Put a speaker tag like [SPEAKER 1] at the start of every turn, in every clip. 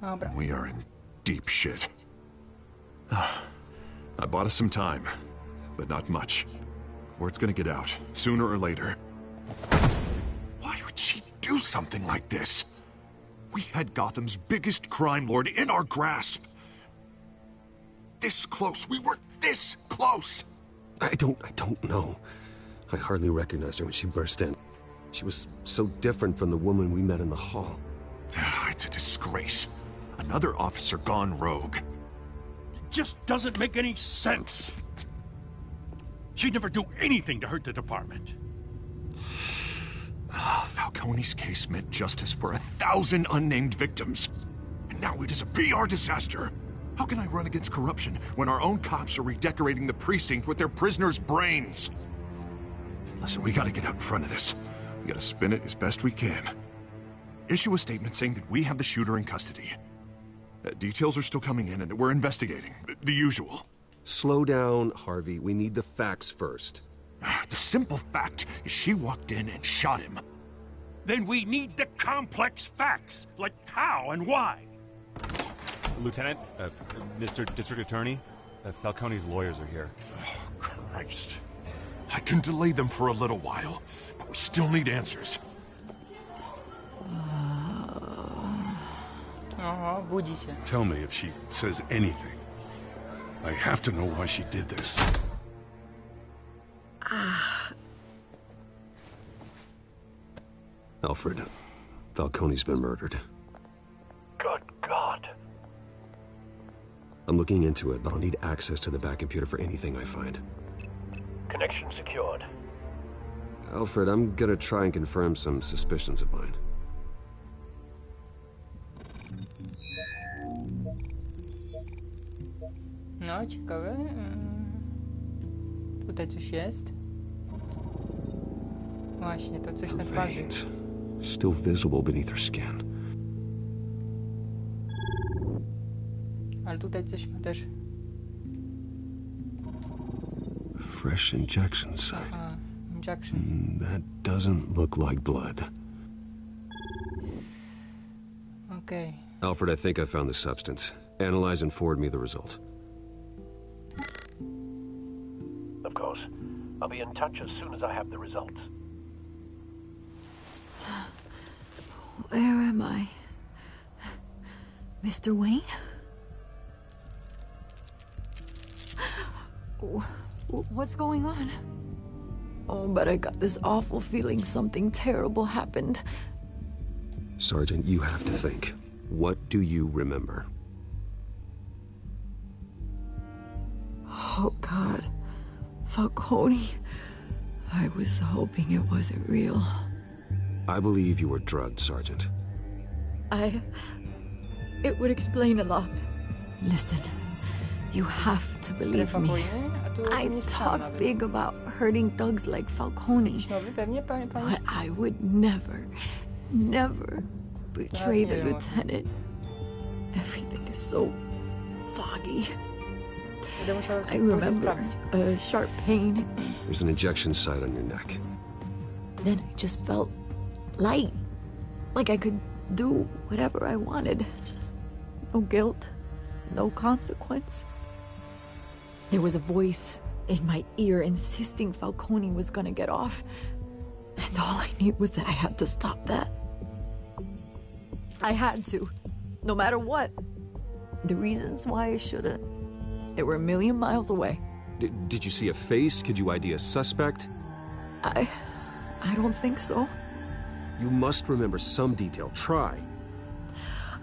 [SPEAKER 1] Dobra.
[SPEAKER 2] We are in deep shit. I bought us some time, but not much. Word's gonna get out, sooner or later. Why would she do something like this? We had Gotham's biggest crime lord in our grasp. This close. We were this close.
[SPEAKER 3] I don't know. I hardly recognized her when she burst in. She was so different from the woman we met in the hall.
[SPEAKER 2] It's a disgrace. Another officer gone rogue.
[SPEAKER 4] It just doesn't make any sense. She'd never do anything to hurt the department.
[SPEAKER 2] Falcone's case meant justice for 1,000 unnamed victims. And now it is a PR disaster. How can I run against corruption when our own cops are redecorating the precinct with their prisoners' brains? Listen, we gotta get out in front of this. We gotta spin it as best we can. Issue a statement saying that we have the shooter in custody. Details are still coming in and that we're investigating. The usual.
[SPEAKER 3] Slow down, Harvey. We need the facts first.
[SPEAKER 2] The simple fact is she walked in and shot him.
[SPEAKER 4] Then we need the complex facts, like how and why.
[SPEAKER 5] Lieutenant, Mr. District Attorney, Falcone's lawyers are here.
[SPEAKER 2] Oh, Christ. I can delay them for a little while, but we still need answers.
[SPEAKER 1] Budzi się.
[SPEAKER 4] Tell me if she says anything. I have to know why she did this.
[SPEAKER 3] Alfred, Falcone's been murdered.
[SPEAKER 4] Good God.
[SPEAKER 3] I'm looking into it, but I'll need access to the back computer for anything I find.
[SPEAKER 4] Connection secured.
[SPEAKER 3] Alfred, I'm gonna try and confirm some suspicions of mine.
[SPEAKER 1] No, ciekawe. Tutaj coś jest. Właśnie, to coś na twarzy.
[SPEAKER 3] Veins, still visible beneath her skin.
[SPEAKER 1] Ale tutaj coś ma też.
[SPEAKER 3] Fresh injection site.
[SPEAKER 1] Injection.
[SPEAKER 3] That doesn't look like blood.
[SPEAKER 1] Okay.
[SPEAKER 3] Alfred, I think I found the substance. Analyze and forward me the result.
[SPEAKER 6] Of course. I'll be in touch as soon as I have the results.
[SPEAKER 7] Where am I? Mr. Wayne? What's going on? Oh, but I got this awful feeling something terrible happened.
[SPEAKER 3] Sergeant, you have to think. What do you remember?
[SPEAKER 7] Oh, God. Falcone. I was hoping it wasn't real.
[SPEAKER 3] I believe you were drugged, Sergeant.
[SPEAKER 7] It would explain a lot. Listen, you have to believe me. I talk big about hurting thugs like Falcone. But I would never betray the lieutenant. Everything is so foggy. I remember a sharp pain.
[SPEAKER 3] There's an injection site on your neck.
[SPEAKER 7] Then I just felt light. Like I could do whatever I wanted. No guilt, no consequence. There was a voice in my ear insisting Falcone was gonna get off. And all I knew was that I had to stop that. I had to, no matter what. The reasons why I should've, they were a million miles away.
[SPEAKER 3] Did you see a face? Could you ID a suspect?
[SPEAKER 7] I don't think so.
[SPEAKER 3] You must remember some detail. Try.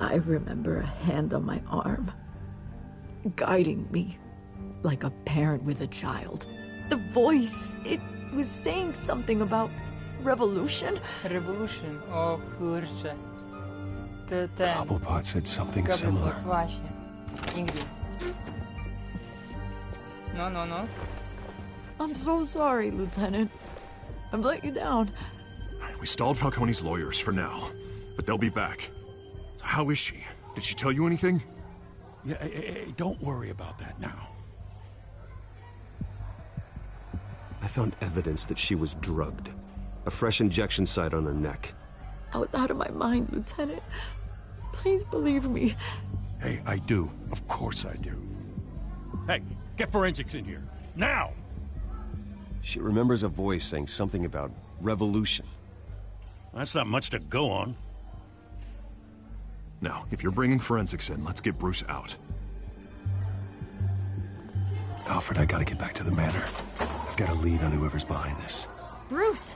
[SPEAKER 7] I remember a hand on my arm, guiding me like a parent with a child. The voice, it was saying something about revolution.
[SPEAKER 1] Revolution. O kurczę. To ten.
[SPEAKER 3] Cobblepot said something similar.
[SPEAKER 1] Właśnie. Ingrid. No.
[SPEAKER 7] I'm so sorry, Lieutenant. I've let you down.
[SPEAKER 2] We stalled Falcone's lawyers for now, but they'll be back. So how is she? Did she tell you anything?
[SPEAKER 4] Yeah, hey, don't worry about that now.
[SPEAKER 3] I found evidence that she was drugged. A fresh injection site on her neck.
[SPEAKER 7] I was out of my mind, Lieutenant. Please believe me.
[SPEAKER 4] Hey, I do. Of course I do. Hey, get forensics in here. Now!
[SPEAKER 3] She remembers a voice saying something about revolution.
[SPEAKER 4] That's not much to go on.
[SPEAKER 2] Now, if you're bringing forensics in, let's get Bruce out.
[SPEAKER 3] Alfred, I gotta get back to the manor. I've got a lead on whoever's behind this.
[SPEAKER 8] Bruce!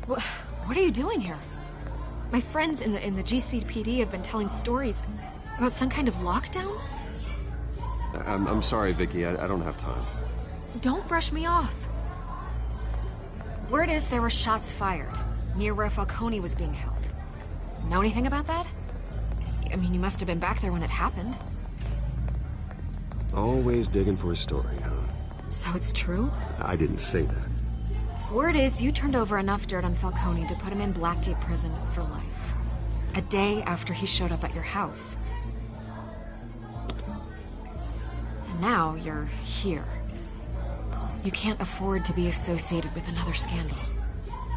[SPEAKER 8] What are you doing here? My friends in the GCPD have been telling stories about some kind of lockdown?
[SPEAKER 3] I'm sorry, Vicky. I don't have time.
[SPEAKER 8] Don't brush me off. Word is there were shots fired near where Falcone was being held. Know anything about that? I mean, you must have been back there when it happened.
[SPEAKER 3] Always digging for a story, huh?
[SPEAKER 8] So it's true?
[SPEAKER 3] I didn't say that.
[SPEAKER 8] Word is you turned over enough dirt on Falcone to put him in Blackgate Prison for life. A day after he showed up at your house. And now you're here. You can't afford to be associated with another scandal.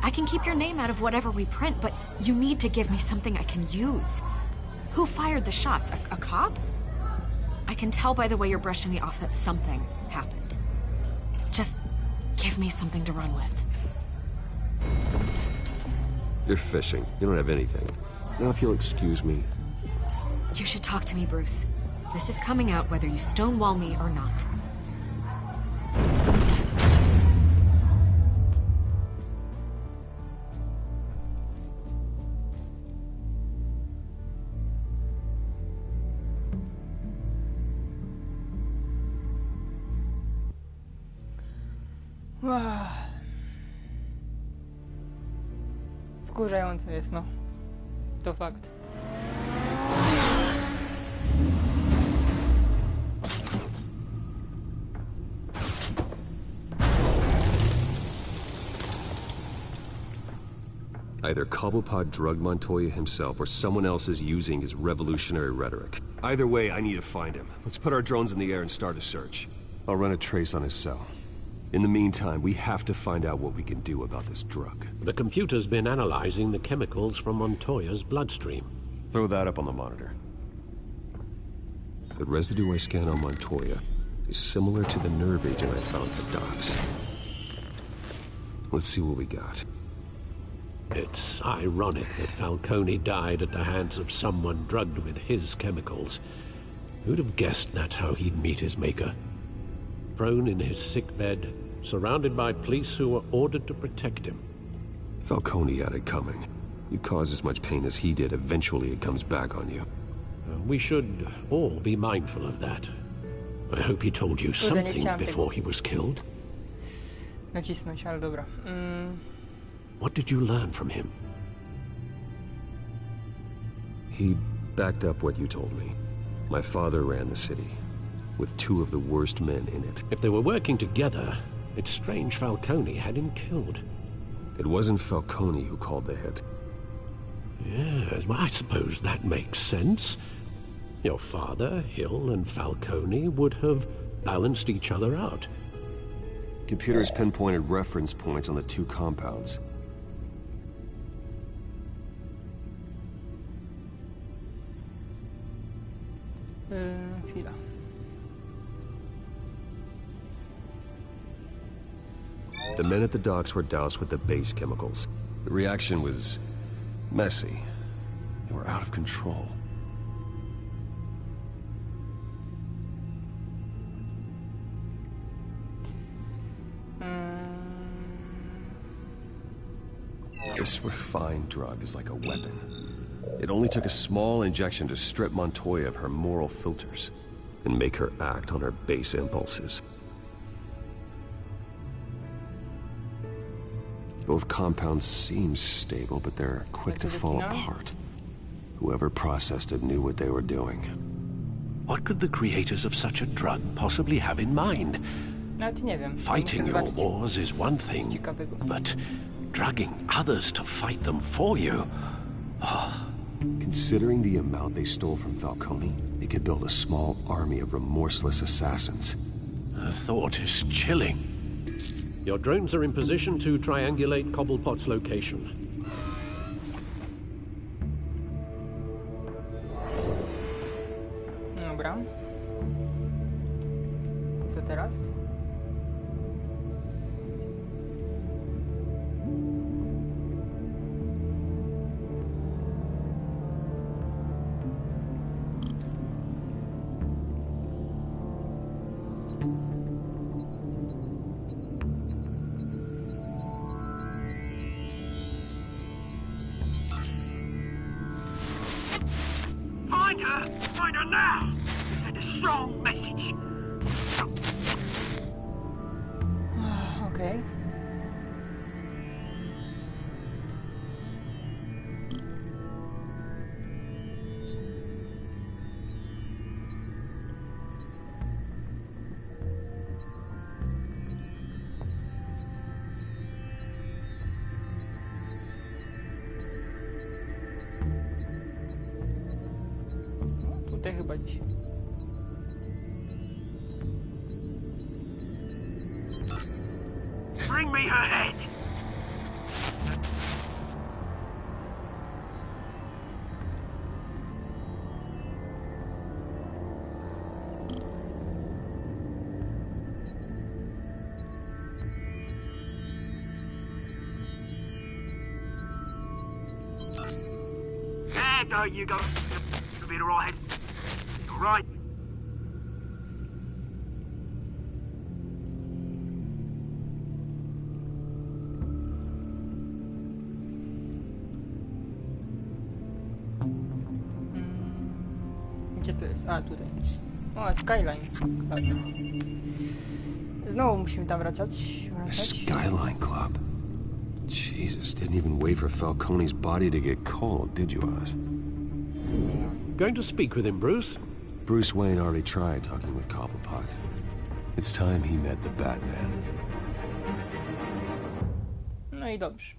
[SPEAKER 8] I can keep your name out of whatever we print, but you need to give me something I can use. Who fired the shots? A cop? I can tell by the way you're brushing me off that something happened. Just give me something to run with.
[SPEAKER 3] You're fishing. You don't have anything. Now, if you'll excuse me.
[SPEAKER 8] You should talk to me, Bruce. This is coming out whether you stonewall me or not.
[SPEAKER 1] Wkurzające jest, no. To fakt.
[SPEAKER 3] Either Cobblepot drugged Montoya himself, or someone else is using his revolutionary rhetoric. Either way, I need to find him. Let's put our drones in the air and start a search. I'll run a trace on his cell. In the meantime, we have to find out what we can do about this drug.
[SPEAKER 9] The computer's been analyzing the chemicals from Montoya's bloodstream.
[SPEAKER 3] Throw that up on the monitor. The residue I scanned on Montoya is similar to the nerve agent I found at the docks. Let's see what we got.
[SPEAKER 9] It's ironic that Falcone died at the hands of someone drugged with his chemicals. Who'd have guessed that's how he'd meet his maker? Prone in his sickbed, surrounded by police who were ordered to protect him.
[SPEAKER 3] Falcone had it coming. You cause as much pain as he did, eventually it comes back on you.
[SPEAKER 9] We should all be mindful of that. I hope he told you something before he was killed.
[SPEAKER 1] Nacisnąć, ale dobra.
[SPEAKER 9] What did you learn from him?
[SPEAKER 3] He backed up what you told me. My father ran the city, with two of the worst men in it.
[SPEAKER 9] If they were working together, it's strange Falcone had him killed.
[SPEAKER 3] It wasn't Falcone who called the hit.
[SPEAKER 9] Yes, well, I suppose that makes sense. Your father, Hill, and Falcone would have balanced each other out.
[SPEAKER 3] Computers pinpointed reference points on the two compounds.
[SPEAKER 1] Chwila.
[SPEAKER 3] The men at the docks were doused with the base chemicals. The reaction was messy. They were out of control. This refined drug is like a weapon. It only took a small injection to strip Montoya of her moral filters and make her act on her base impulses. Both compounds seem stable, but they're quick to fall apart. Whoever processed it knew what they were doing.
[SPEAKER 9] What could the creators of such a drug possibly have in mind?
[SPEAKER 1] Nawet nie wiem.
[SPEAKER 9] Fighting your wars is one thing, but drugging others to fight them for you? Oh.
[SPEAKER 3] Considering the amount they stole from Falcone, they could build a small army of remorseless assassins.
[SPEAKER 9] The thought is chilling. Your drones are in position to triangulate Cobblepot's location.
[SPEAKER 10] her now! Send a strong message.
[SPEAKER 1] Okej. Tutaj chyba gdzieś.
[SPEAKER 10] Bring me her head! Yeah, there you go. You'll be alright. Alright.
[SPEAKER 1] Gdzie to jest? A, tutaj. O, Skyline. Tak. Znowu musimy tam wracać.
[SPEAKER 3] The Skyline Club. Jesus, didn't even wait for Falcone's body to get cold, did you, Oz?
[SPEAKER 9] Going to speak with him, Bruce?
[SPEAKER 3] Bruce Wayne already tried talking with Cobblepot. It's time he met the Batman.
[SPEAKER 1] No i dobrze.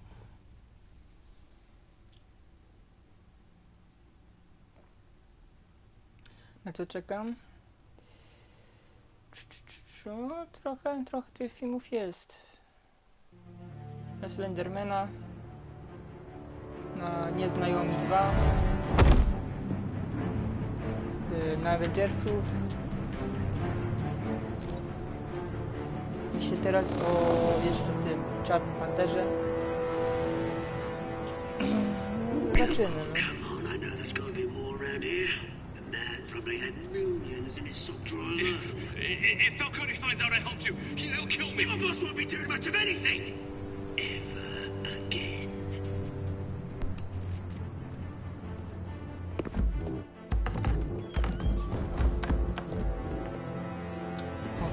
[SPEAKER 1] Na co czekam? No, trochę tych filmów jest. Na Slendermana. Na Nieznajomi 2. Na Avengersów. Myślę teraz o jeszcze tym Czarnym Panterze. Zobaczymy.
[SPEAKER 10] Come on, I know there's gonna be more around here. The man probably had millions in his sock drawer. If Falcone finds out I helped you, he'll kill me. My boss won't be doing much of anything. Ever again.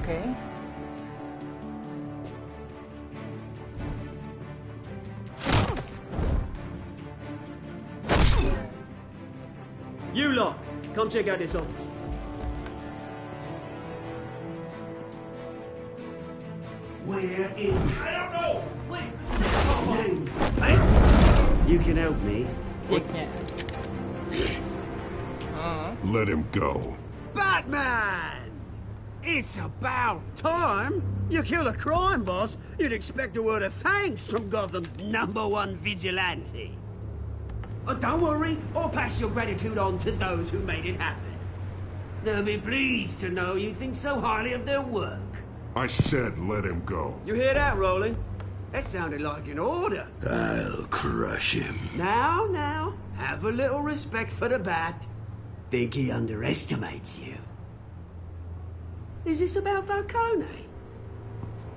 [SPEAKER 1] Okej.
[SPEAKER 11] You lot, come check out this office.
[SPEAKER 10] We're in. I don't know. Names.
[SPEAKER 11] You can help me.
[SPEAKER 1] Pięknie.
[SPEAKER 2] Let him go.
[SPEAKER 11] Batman! It's about time. You kill a crime boss, you'd expect a word of thanks from Gotham's #1 vigilante. Oh, don't worry, I'll pass your gratitude on to those who made it happen. They'll be pleased to know you think so highly of their work.
[SPEAKER 2] I said let him go.
[SPEAKER 11] You hear that, Roland? That sounded like an order.
[SPEAKER 10] I'll crush him.
[SPEAKER 11] Now, have a little respect for the Bat. Think he underestimates you. Is this about Falcone?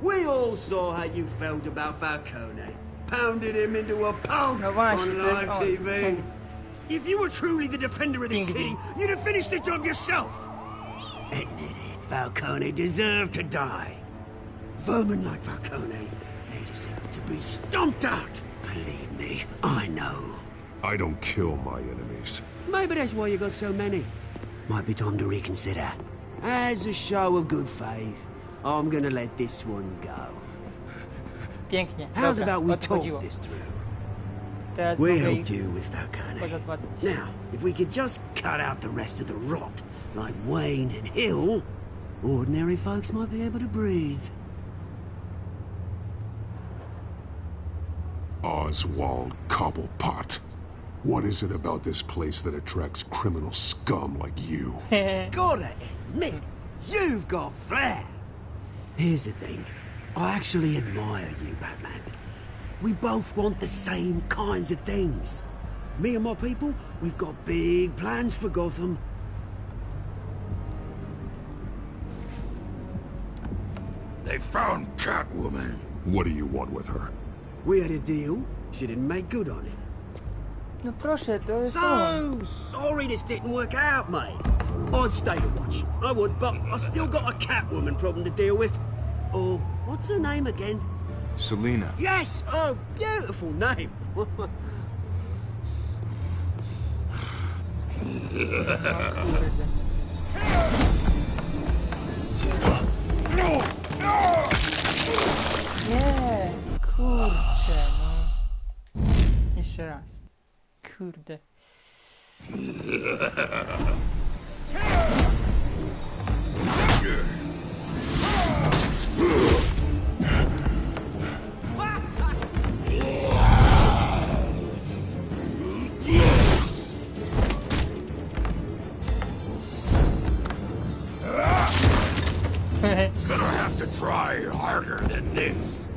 [SPEAKER 11] We all saw how you felt about Falcone. Pounded him into a pulp
[SPEAKER 1] No właśnie,
[SPEAKER 11] on
[SPEAKER 1] to jest
[SPEAKER 11] live
[SPEAKER 1] on.
[SPEAKER 11] TV. If you were truly the defender of this
[SPEAKER 1] Ding,
[SPEAKER 11] city,
[SPEAKER 1] ding.
[SPEAKER 11] you'd have finished the job yourself. Admit it, Falcone deserved to die. Vermin like Falcone, they deserve to be stomped out. Believe me, I know.
[SPEAKER 2] I don't kill my enemies.
[SPEAKER 11] Maybe that's why you got so many. Might be time to reconsider. As a show of good faith, I'm gonna let this one go.
[SPEAKER 1] Pięknie.
[SPEAKER 11] How's
[SPEAKER 1] Dobra,
[SPEAKER 11] about we
[SPEAKER 1] odchodziło.
[SPEAKER 11] talk this through?
[SPEAKER 1] Teraz
[SPEAKER 11] We
[SPEAKER 1] mogę
[SPEAKER 11] helped
[SPEAKER 1] ich
[SPEAKER 11] you with Falcone.
[SPEAKER 1] pozadładnić.
[SPEAKER 11] Now, if we could just cut out the rest of the rot, like Wayne and Hill, ordinary folks might be able to breathe.
[SPEAKER 2] Oswald Cobblepot. What is it about this place that attracts criminal scum like you?
[SPEAKER 11] Gotta admit, you've got flair. Here's the thing. I actually admire you, Batman. We both want the same kinds of things. Me and my people, we've got big plans for Gotham.
[SPEAKER 2] They found Catwoman. What do you want with her?
[SPEAKER 11] We had a deal. She didn't make good on it.
[SPEAKER 1] No proszę, to jest on.
[SPEAKER 11] So sorry this didn't work out, mate. I'd stay to watch. I would, but I still got a Catwoman problem to deal with. Oh, what's her name again?
[SPEAKER 2] Selina.
[SPEAKER 11] Yes! Oh, beautiful name.
[SPEAKER 1] Nie, kurczę, no. Jeszcze raz. Kurde.
[SPEAKER 2] Gonna have to try harder than this.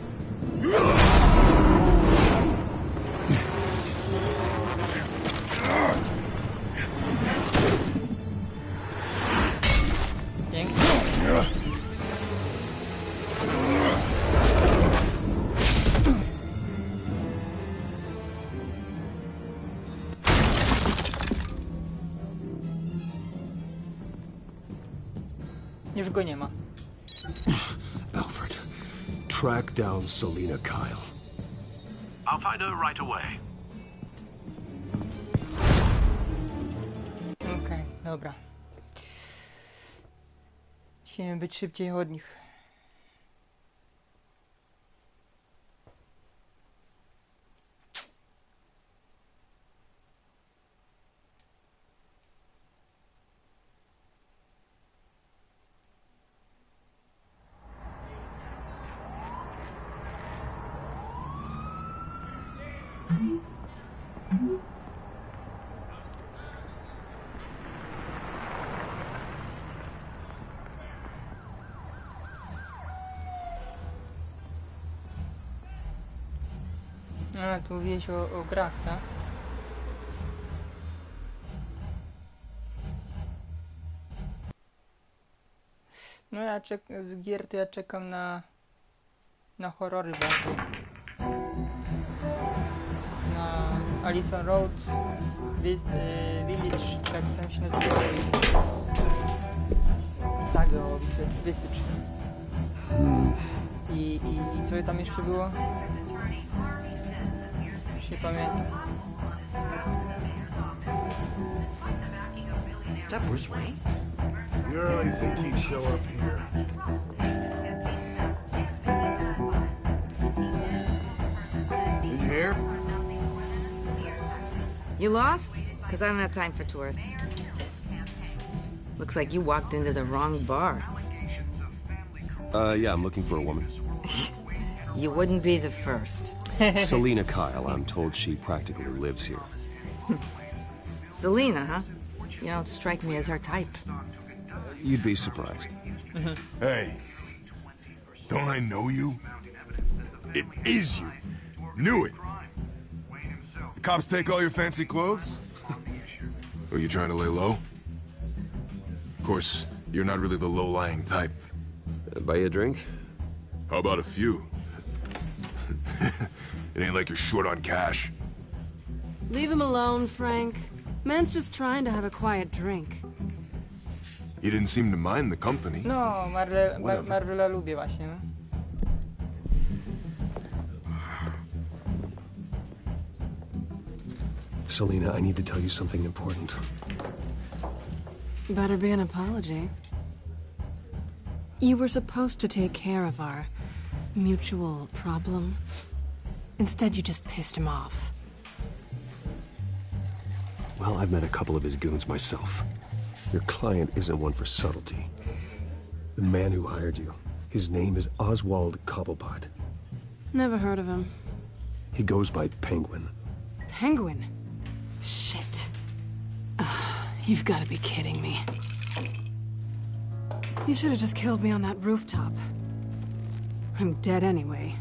[SPEAKER 1] Już go nie ma.
[SPEAKER 3] Alfred, track down Selina Kyle.
[SPEAKER 6] I'll find her right away.
[SPEAKER 1] Okej, dobra. Musimy być szybciej od nich. A, tu wieś o grach, tak? No ja z gier to ja czekam na horrory bardziej. Na Allison Road, Village, tak tam się nazywa, i sagę o Visage. I co tam jeszcze było? Już nie pamiętam.
[SPEAKER 10] Is that Bruce Wayne?
[SPEAKER 2] You really think he'd show up here? Did you hear?
[SPEAKER 12] You lost? Because I don't have time for tourists. Looks like you walked into the wrong bar.
[SPEAKER 3] Yeah, I'm looking for a woman.
[SPEAKER 12] You wouldn't be the first.
[SPEAKER 3] Selina Kyle, I'm told she practically lives here.
[SPEAKER 12] Selina, huh? You don't strike me as her type.
[SPEAKER 3] You'd be surprised.
[SPEAKER 2] Hey, don't I know you? It is you. Knew it. The cops take all your fancy clothes? Are you trying to lay low? Of course, you're not really the low-lying type.
[SPEAKER 3] Buy you a drink?
[SPEAKER 2] How about a few? It ain't like you're short on cash.
[SPEAKER 13] Leave him alone, Frank. Man's just trying to have a quiet drink.
[SPEAKER 2] You didn't seem to mind the company.
[SPEAKER 1] No, Marvela lubię właśnie, no.
[SPEAKER 3] Selina, I need to tell you something important.
[SPEAKER 13] Better be an apology. You were supposed to take care of our mutual problem. Instead, you just pissed him off.
[SPEAKER 3] Well, I've met a couple of his goons myself. Your client isn't one for subtlety. The man who hired you, his name is Oswald Cobblepot.
[SPEAKER 13] Never heard of him.
[SPEAKER 3] He goes by Penguin.
[SPEAKER 13] Penguin? Shit. Ugh, you've got to be kidding me. You should have just killed me on that rooftop. I'm dead anyway.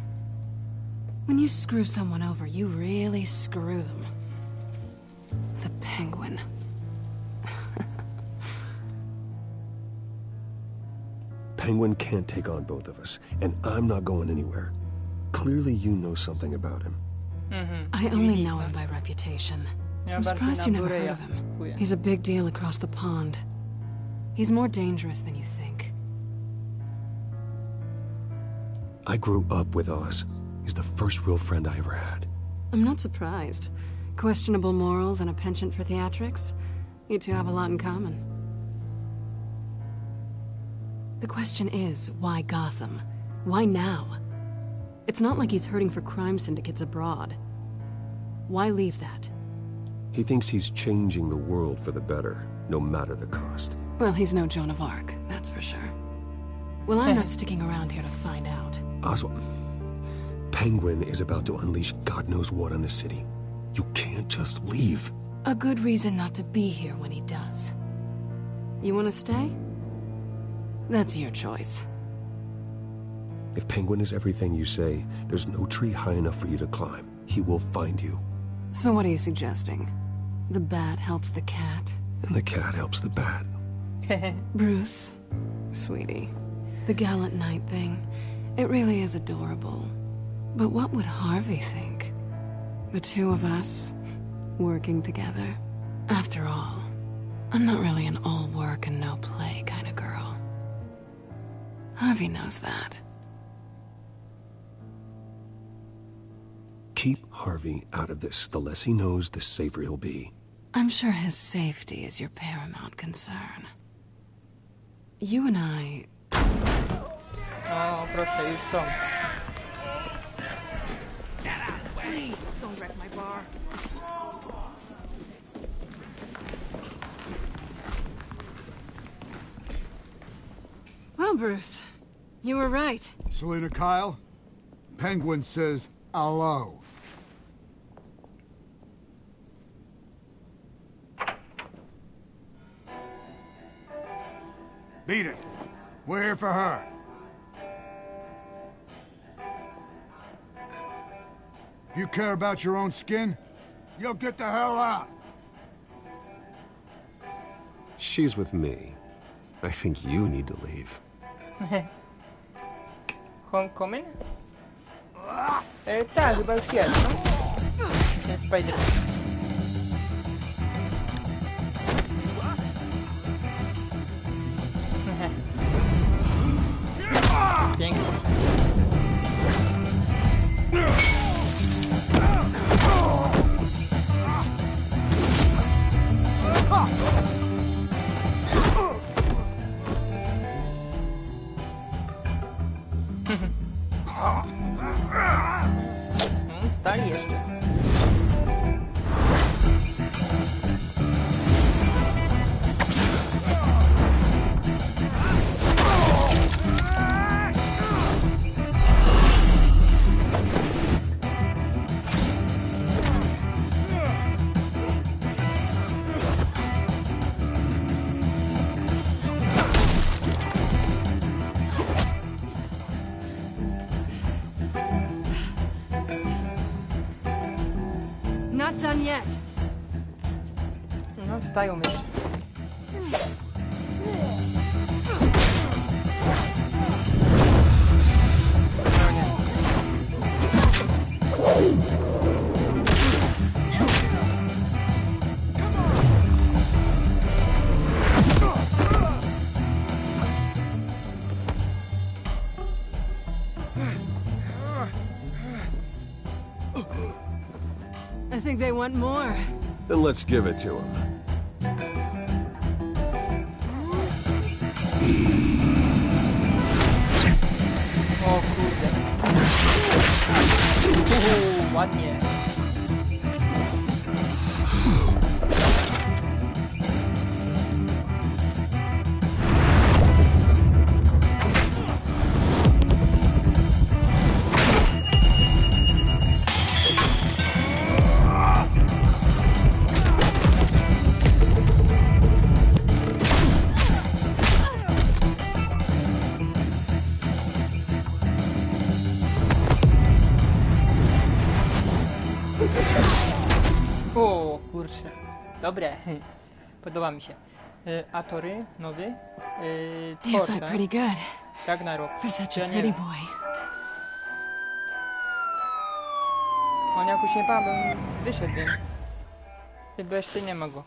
[SPEAKER 13] When you screw someone over, you really screw them. The Penguin.
[SPEAKER 3] Penguin can't take on both of us, and I'm not going anywhere. Clearly you know something about him.
[SPEAKER 13] I only know him by reputation. I'm surprised you never heard of him. He's a big deal across the pond. He's more dangerous than you think.
[SPEAKER 3] I grew up with Oz. He's the first real friend I ever had.
[SPEAKER 13] I'm not surprised. Questionable morals and a penchant for theatrics. You two have a lot in common. The question is, why Gotham? Why now? It's not like he's hurting for crime syndicates abroad. Why leave that?
[SPEAKER 3] He thinks he's changing the world for the better, no matter the cost.
[SPEAKER 13] Well, he's no Joan of Arc, that's for sure. Well, I'm not sticking around here to find out.
[SPEAKER 3] Oswald, Penguin is about to unleash God knows what on the city. You can't just leave.
[SPEAKER 13] A good reason not to be here when he does. You want to stay? That's your choice.
[SPEAKER 3] If Penguin is everything you say, there's no tree high enough for you to climb. He will find you.
[SPEAKER 13] So what are you suggesting? The bat helps the cat?
[SPEAKER 3] And the cat helps the bat.
[SPEAKER 13] Bruce, sweetie, the gallant knight thing, it really is adorable. But what would Harvey think? The two of us, working together. After all, I'm not really an all work and no play kind of girl. Harvey knows that.
[SPEAKER 3] Keep Harvey out of this. The less he knows, the safer he'll be.
[SPEAKER 13] I'm sure his safety is your paramount concern. You and I...
[SPEAKER 1] O, proszę, już są.
[SPEAKER 12] Please, don't wreck my bar.
[SPEAKER 13] Well, Bruce, you were right.
[SPEAKER 14] Selina Kyle, Penguin says hello. Beat it. We're here for her. If you care about your own skin, you'll get the hell out.
[SPEAKER 3] She's with me. I think you need to leave.
[SPEAKER 1] Homecoming? Tak, chyba już jest, no. Ten Spider. Pięknie. Stali jeszcze.
[SPEAKER 13] Not done yet.
[SPEAKER 1] No, wstają jeszcze. No nie.
[SPEAKER 13] I think they want more.
[SPEAKER 3] Then let's give it to him.
[SPEAKER 1] O kurde. Ładnie. O kurczę. Dobre. Podoba mi się. A tory nowy.
[SPEAKER 13] You
[SPEAKER 1] Forza.
[SPEAKER 13] fight pretty good.
[SPEAKER 1] Ragnarok.
[SPEAKER 13] For such
[SPEAKER 1] Ja
[SPEAKER 13] a
[SPEAKER 1] nie
[SPEAKER 13] pretty
[SPEAKER 1] wiem.
[SPEAKER 13] boy.
[SPEAKER 1] On jakoś nie pamiętam, wyszedł, więc chyba jeszcze nie ma go.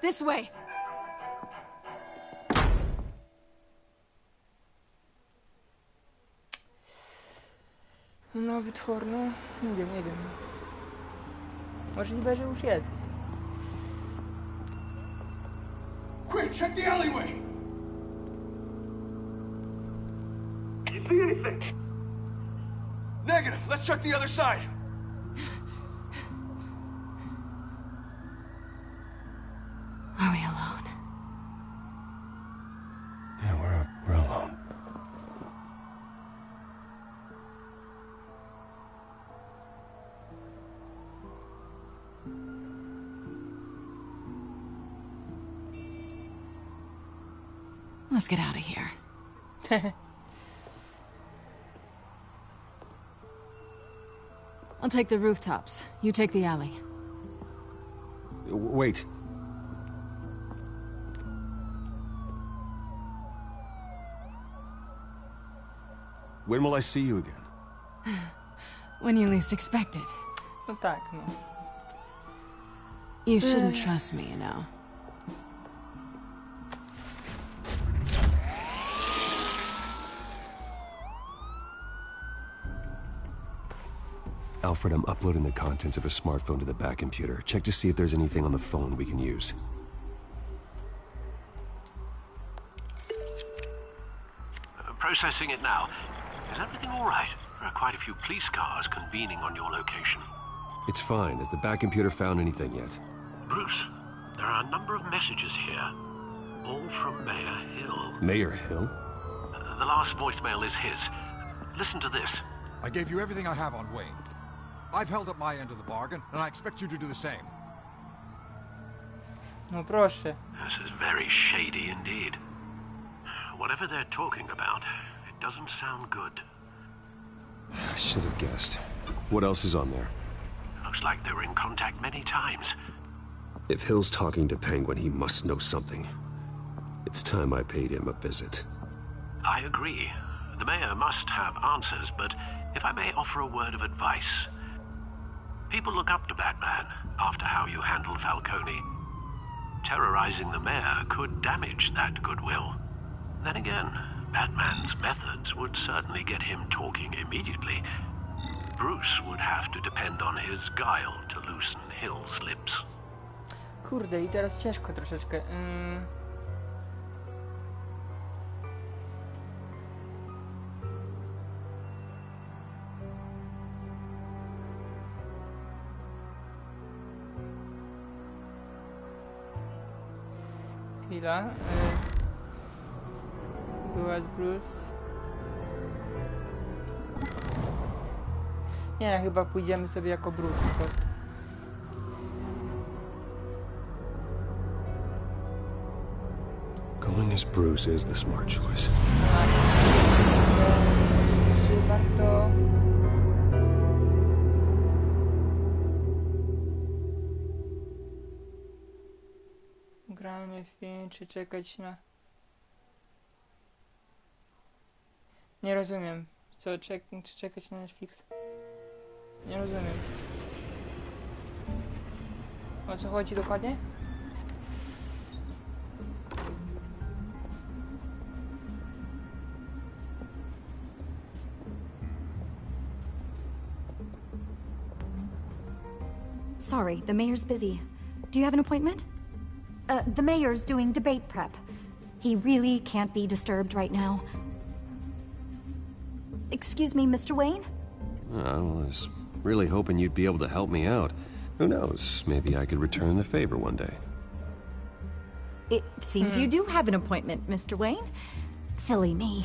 [SPEAKER 13] This way.
[SPEAKER 1] No, wytwór, no... Nie wiem. Możliwe, że już jest.
[SPEAKER 14] Quick, check the alleyway!
[SPEAKER 2] You see anything? Negative. Let's check the other side.
[SPEAKER 13] Are we alone?
[SPEAKER 3] Yeah, we're alone.
[SPEAKER 13] Let's get out of here. I'll take the rooftops. You take the alley.
[SPEAKER 3] Wait. When will I see you again?
[SPEAKER 13] When you least expect it.
[SPEAKER 1] No tak, no.
[SPEAKER 13] You shouldn't trust me, you know.
[SPEAKER 3] Alfred, I'm uploading the contents of a smartphone to the back computer. Check to see if there's anything on the phone we can use.
[SPEAKER 9] Processing it now. Is everything all right? There are quite a few police cars convening on your location.
[SPEAKER 3] It's fine. Has the back computer found anything yet?
[SPEAKER 9] Bruce, there are a number of messages here. All from Mayor Hill.
[SPEAKER 3] Mayor Hill?
[SPEAKER 9] The last voicemail is his. Listen to this.
[SPEAKER 15] I gave you everything I have on Wayne. I've held up my end of the bargain, and I expect you to do the same.
[SPEAKER 1] No proszę.
[SPEAKER 9] This is very shady indeed. Whatever they're talking about, it doesn't sound good.
[SPEAKER 3] I should have guessed. What else is on there?
[SPEAKER 9] Looks like they were in contact many times.
[SPEAKER 3] If Hill's talking to Penguin, he must know something. It's time I paid him a visit.
[SPEAKER 9] I agree. The mayor must have answers, but if I may offer a word of advice. People look up to Batman after how you handled Falcone. Terrorizing the mayor could damage that goodwill. Then again, Batman's methods would certainly get him talking immediately. Bruce would have to depend on his guile to loosen Hill's lips.
[SPEAKER 1] Kurde, i teraz ciężko troszeczkę. Chwila. Była z Bruce. Nie, chyba pójdziemy sobie jako Bruce po prostu.
[SPEAKER 3] Going as Bruce is the smart choice.
[SPEAKER 1] Czy warto... Gramy film, czy czekać na... Nie rozumiem. Co, czy czekać na Netflix? Nie rozumiem. O co chodzi dokładnie?
[SPEAKER 16] Sorry, the mayor's busy. Do you have an appointment? The mayor's doing debate prep. He really can't be disturbed right now. Excuse me, Mr. Wayne?
[SPEAKER 3] I was really hoping you'd be able to help me out. Who knows, maybe I could return the favor one day.
[SPEAKER 16] It seems you do have an appointment, Mr. Wayne. Silly me.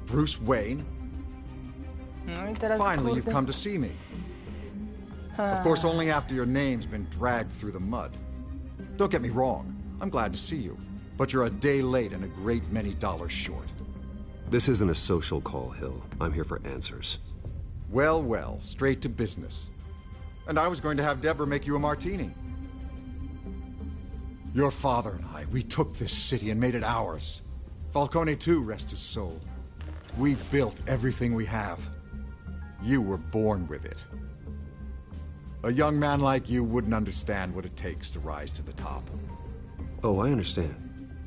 [SPEAKER 15] Bruce Wayne?
[SPEAKER 1] No i teraz
[SPEAKER 15] Finally, you've
[SPEAKER 1] kurde.
[SPEAKER 15] come to see me. Of course, only after your name's been dragged through the mud. Don't get me wrong, I'm glad to see you. But you're a day late and a great many dollars short.
[SPEAKER 3] This isn't a social call, Hill. I'm here for answers.
[SPEAKER 15] Well, well, straight to business. And I was going to have Deborah make you a martini. Your father and I, we took this city and made it ours. Falcone too, rest his soul. We built everything we have. You were born with it. A young man like you wouldn't understand what it takes to rise to the top.
[SPEAKER 3] Oh, I understand.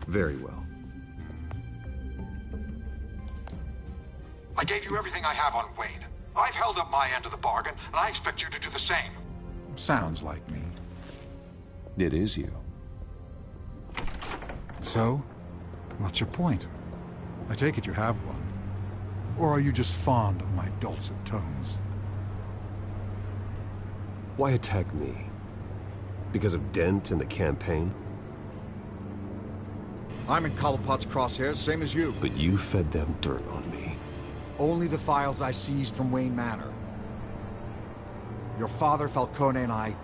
[SPEAKER 3] Very well.
[SPEAKER 15] I gave you everything I have on Wayne. I've held up my end of the bargain, and I expect you to do the same. Sounds like me.
[SPEAKER 3] It is you.
[SPEAKER 15] So, what's your point? I take it you have one. Or are you just fond of my dulcet tones?
[SPEAKER 3] Why attack me? Because of Dent and the campaign?
[SPEAKER 15] I'm in Cobblepot's crosshairs, same as you.
[SPEAKER 3] But you fed them dirt on me.
[SPEAKER 15] Only the files I seized from Wayne Manor. Your father, Falcone, and I,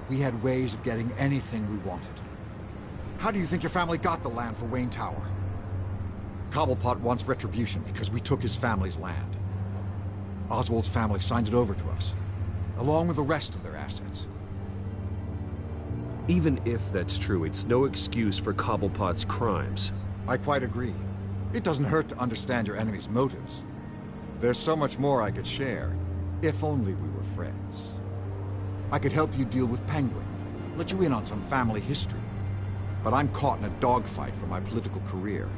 [SPEAKER 15] we had ways of getting anything we wanted. How do you think your family got the land for Wayne Tower? Cobblepot wants retribution because we took his family's land. Oswald's family signed it over to us, along with the rest of their assets.
[SPEAKER 3] Even if that's true, it's no excuse for Cobblepot's crimes.
[SPEAKER 15] I quite agree. It doesn't hurt to understand your enemy's motives. There's so much more I could share, if only we were friends. I could help you deal with Penguin, let you in on some family history. But I'm caught in a dogfight for my political career,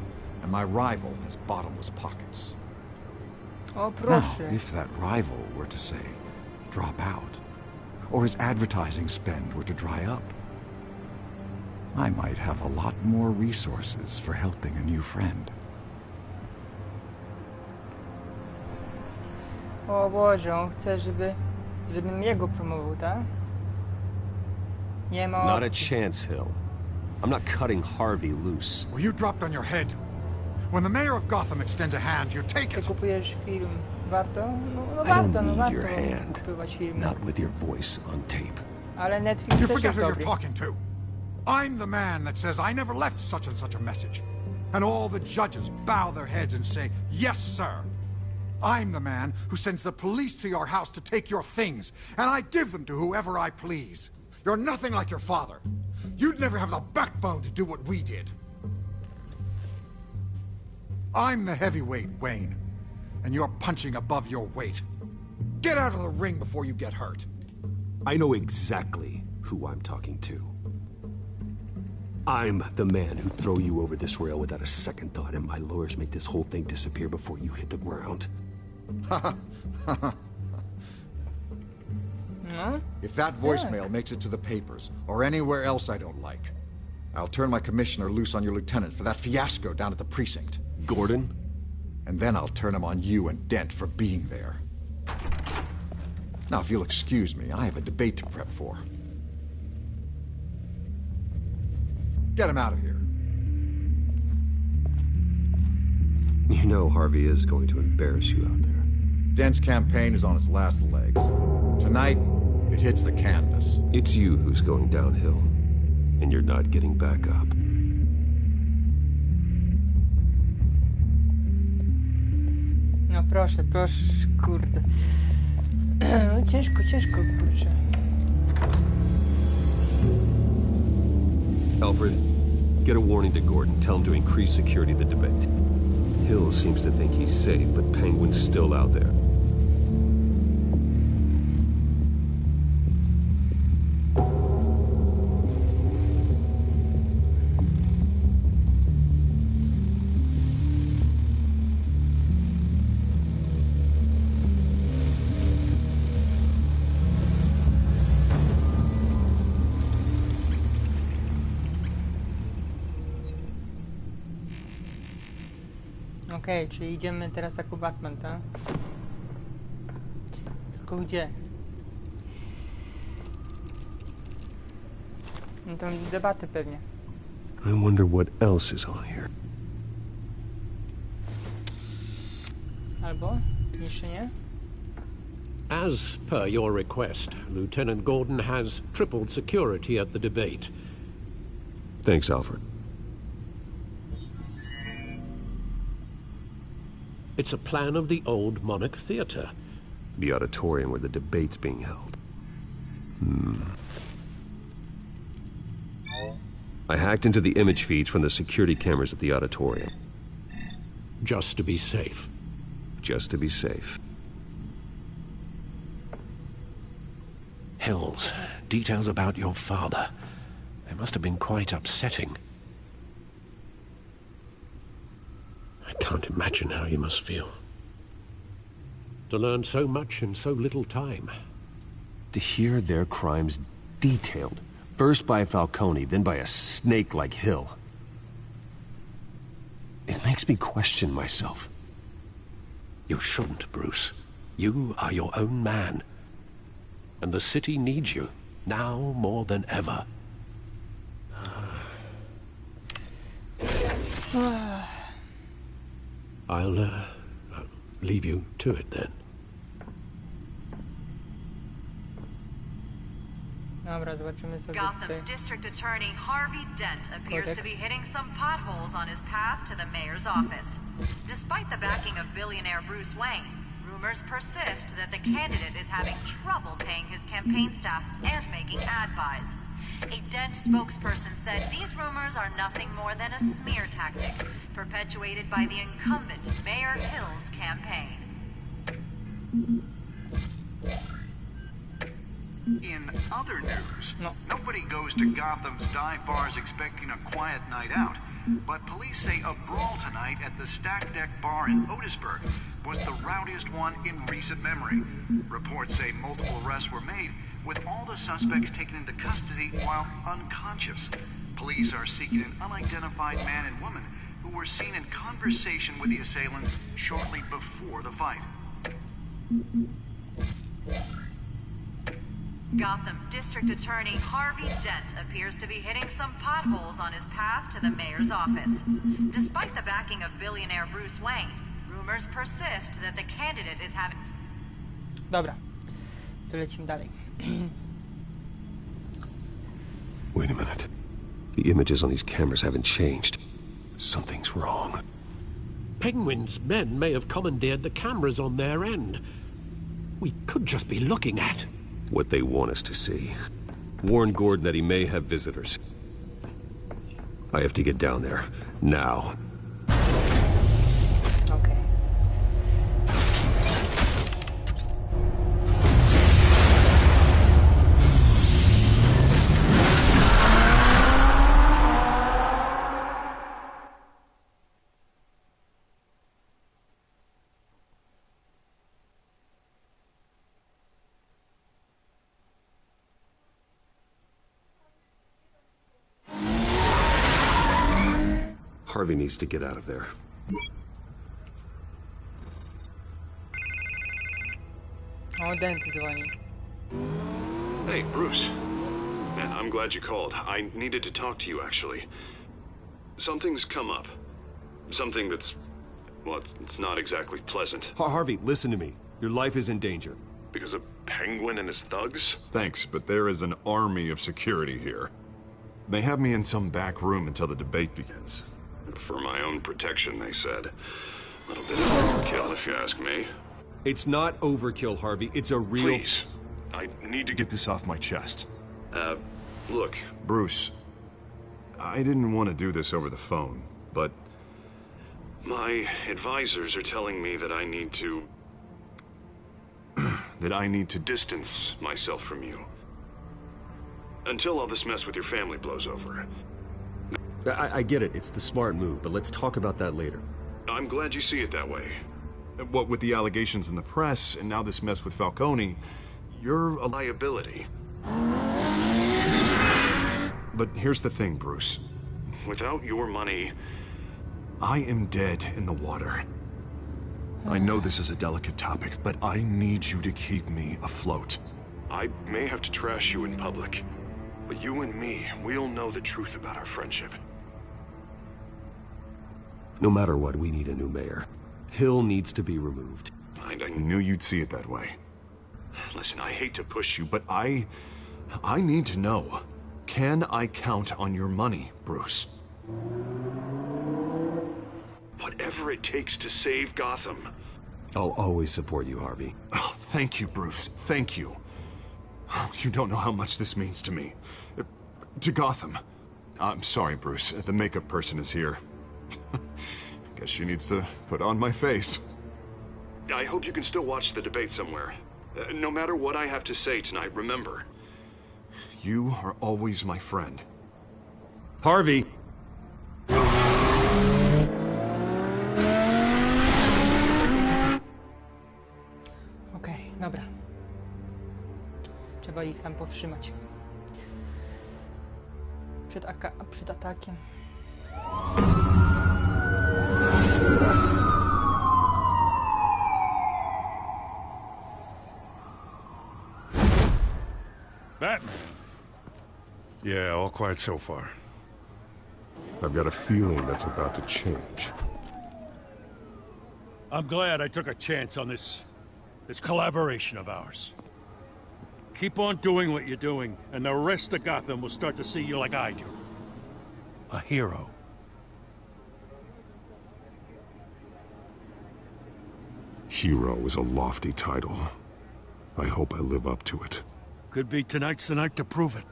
[SPEAKER 15] and my rival has bottomless pockets.
[SPEAKER 1] O
[SPEAKER 15] Now,
[SPEAKER 1] proszę.
[SPEAKER 15] if that rival were to say, drop out, or his advertising spend were to dry up, I might have a lot more resources for helping a new friend.
[SPEAKER 1] O Boże, on chce, żebym jego promował, tak? Nie ma
[SPEAKER 3] Not a
[SPEAKER 1] opcji.
[SPEAKER 3] chance, Hill. I'm not cutting Harvey loose.
[SPEAKER 15] Well, you dropped on your head. When the mayor of Gotham extends a hand, you take
[SPEAKER 1] Ty
[SPEAKER 15] it.
[SPEAKER 1] kupujesz film. Warto? No
[SPEAKER 3] I
[SPEAKER 1] warto,
[SPEAKER 3] don't
[SPEAKER 1] no
[SPEAKER 3] need
[SPEAKER 1] warto
[SPEAKER 3] your hand.
[SPEAKER 1] kupywać filmy.
[SPEAKER 3] Not with your voice on tape.
[SPEAKER 1] Ale Netflix
[SPEAKER 15] You
[SPEAKER 1] też
[SPEAKER 15] forget
[SPEAKER 1] jest
[SPEAKER 15] who you're
[SPEAKER 1] dobry.
[SPEAKER 15] talking to. I'm the man that says I never left such and such a message. And all the judges bow their heads and say, yes, sir. I'm the man who sends the police to your house to take your things, and I give them to whoever I please. You're nothing like your father. You'd never have the backbone to do what we did. I'm the heavyweight, Wayne, and you're punching above your weight. Get out of the ring before you get hurt.
[SPEAKER 3] I know exactly who I'm talking to. I'm the man who'd throw you over this rail without a second thought, and my lawyers make this whole thing disappear before you hit the ground.
[SPEAKER 1] No?
[SPEAKER 15] If that voicemail makes it to the papers, or anywhere else I don't like, I'll turn my commissioner loose on your lieutenant for that fiasco down at the precinct.
[SPEAKER 3] Gordon?
[SPEAKER 15] And then I'll turn him on you and Dent for being there. Now, if you'll excuse me, I have a debate to prep for. Get him out of here.
[SPEAKER 3] You know Harvey is going to embarrass you out there.
[SPEAKER 15] Dent's campaign is on its last legs. Tonight, it hits the canvas.
[SPEAKER 3] It's you who's going downhill, and you're not getting back up.
[SPEAKER 1] No proszę, kurde. No ciężko, kurczę.
[SPEAKER 3] Alfred, get a warning to Gordon. Tell him to increase security of the debate. Hill seems to think he's safe, but Penguin's still out there.
[SPEAKER 1] Okej, czyli idziemy teraz jako Batman, tak? Tylko gdzie? No to debaty pewnie.
[SPEAKER 3] I wonder what else is on here.
[SPEAKER 1] Albo? Jeszcze nie?
[SPEAKER 9] As per your request, Lieutenant Gordon has tripled security at the debate.
[SPEAKER 3] Thanks, Alfred.
[SPEAKER 9] It's a plan of the old Monarch Theatre.
[SPEAKER 3] The auditorium where the debate's being held. I hacked into the image feeds from the security cameras at the auditorium.
[SPEAKER 9] Just to be safe.
[SPEAKER 3] Just to be safe.
[SPEAKER 9] Hills, details about your father. They must have been quite upsetting. I can't imagine how you must feel. To learn so much in so little time.
[SPEAKER 3] To hear their crimes detailed, first by Falcone, then by a snake like Hill. It makes me question myself.
[SPEAKER 9] You shouldn't, Bruce. You are your own man. And the city needs you, now more than ever. I'll leave you to it then.
[SPEAKER 1] Dobra, zobaczymy sobie
[SPEAKER 17] Gotham
[SPEAKER 1] tutaj.
[SPEAKER 17] District Attorney Harvey Dent appears to be hitting some potholes on his path to the mayor's office. Despite the backing of billionaire Bruce Wayne, rumors persist that the candidate is having trouble paying his campaign staff and making ad buys. A Dent spokesperson said these rumors are nothing more than a smear tactic, perpetuated by the incumbent Mayor Hill's campaign.
[SPEAKER 18] In other news, nobody goes to Gotham's dive bars expecting a quiet night out, but police say a brawl tonight at the Stack Deck Bar in Otisburg was the rowdiest one in recent memory. Reports say multiple arrests were made, with all the suspects taken into custody while unconscious. Police are seeking an unidentified man and woman who were seen in conversation with the assailants shortly before the fight.
[SPEAKER 17] Gotham District Attorney Harvey Dent appears to be hitting some potholes on his path to the mayor's office. Despite the backing of billionaire Bruce Wayne, rumors persist that the candidate is having...
[SPEAKER 1] Dobra, to lecimy dalej.
[SPEAKER 3] Wait a minute. The images on these cameras haven't changed. Something's wrong.
[SPEAKER 9] Penguin's men may have commandeered the cameras on their end. We could just be looking at
[SPEAKER 3] what they want us to see. Warn Gordon that he may have visitors. I have to get down there, now.
[SPEAKER 1] Okay.
[SPEAKER 3] Harvey needs to get out of there.
[SPEAKER 1] O, Dent dzwoni.
[SPEAKER 19] Hey, Bruce. Man, I'm glad you called. I needed to talk to you, actually. Something's come up. Something that's... well, it's not exactly pleasant.
[SPEAKER 3] Harvey, listen to me. Your life is in danger.
[SPEAKER 19] Because of Penguin and his thugs?
[SPEAKER 2] Thanks, but there is an army of security here. They have me in some back room until the debate begins.
[SPEAKER 19] For my own protection, they said. A little bit of overkill, if you ask me.
[SPEAKER 3] It's not overkill, Harvey. It's a real...
[SPEAKER 19] Please. I need to
[SPEAKER 2] Get this off my chest.
[SPEAKER 19] Look.
[SPEAKER 2] Bruce, I didn't want to do this over the phone, but...
[SPEAKER 19] my advisors are telling me that I need to...
[SPEAKER 2] that I need to
[SPEAKER 19] distance myself from you. Until all this mess with your family blows over.
[SPEAKER 3] I get it. It's the smart move, but let's talk about that later.
[SPEAKER 19] I'm glad you see it that way.
[SPEAKER 2] What with the allegations in the press, and now this mess with Falcone, you're a
[SPEAKER 19] liability.
[SPEAKER 2] But here's the thing, Bruce.
[SPEAKER 19] Without your money...
[SPEAKER 2] I am dead in the water. I know this is a delicate topic, but I need you to keep me afloat.
[SPEAKER 19] I may have to trash you in public, but you and me, we'll know the truth about our friendship.
[SPEAKER 3] No matter what, we need a new mayor. Hill needs to be removed.
[SPEAKER 2] I knew you'd see it that way.
[SPEAKER 19] Listen, I hate to push you,
[SPEAKER 2] but I need to know. Can I count on your money, Bruce?
[SPEAKER 19] Whatever it takes to save Gotham.
[SPEAKER 3] I'll always support you, Harvey.
[SPEAKER 2] Oh, thank you, Bruce. Thank you. You don't know how much this means to me. To Gotham. I'm sorry, Bruce. The makeup person is here. Guess she needs to put on my face.
[SPEAKER 19] I hope you can still watch the debate somewhere. No matter what I have to say tonight, remember.
[SPEAKER 2] You are always my friend.
[SPEAKER 3] Harvey!
[SPEAKER 1] Okej, dobra. Trzeba ich tam powstrzymać. Przed atakiem.
[SPEAKER 4] Batman. Yeah, all quiet so far.
[SPEAKER 3] I've got a feeling that's about to change.
[SPEAKER 4] I'm glad I took a chance on this collaboration of ours. Keep on doing what you're doing, and the rest of Gotham will start to see you like I do. A hero.
[SPEAKER 3] Hero is a lofty title. I hope I live up to it.
[SPEAKER 4] Could be tonight's the night to prove it.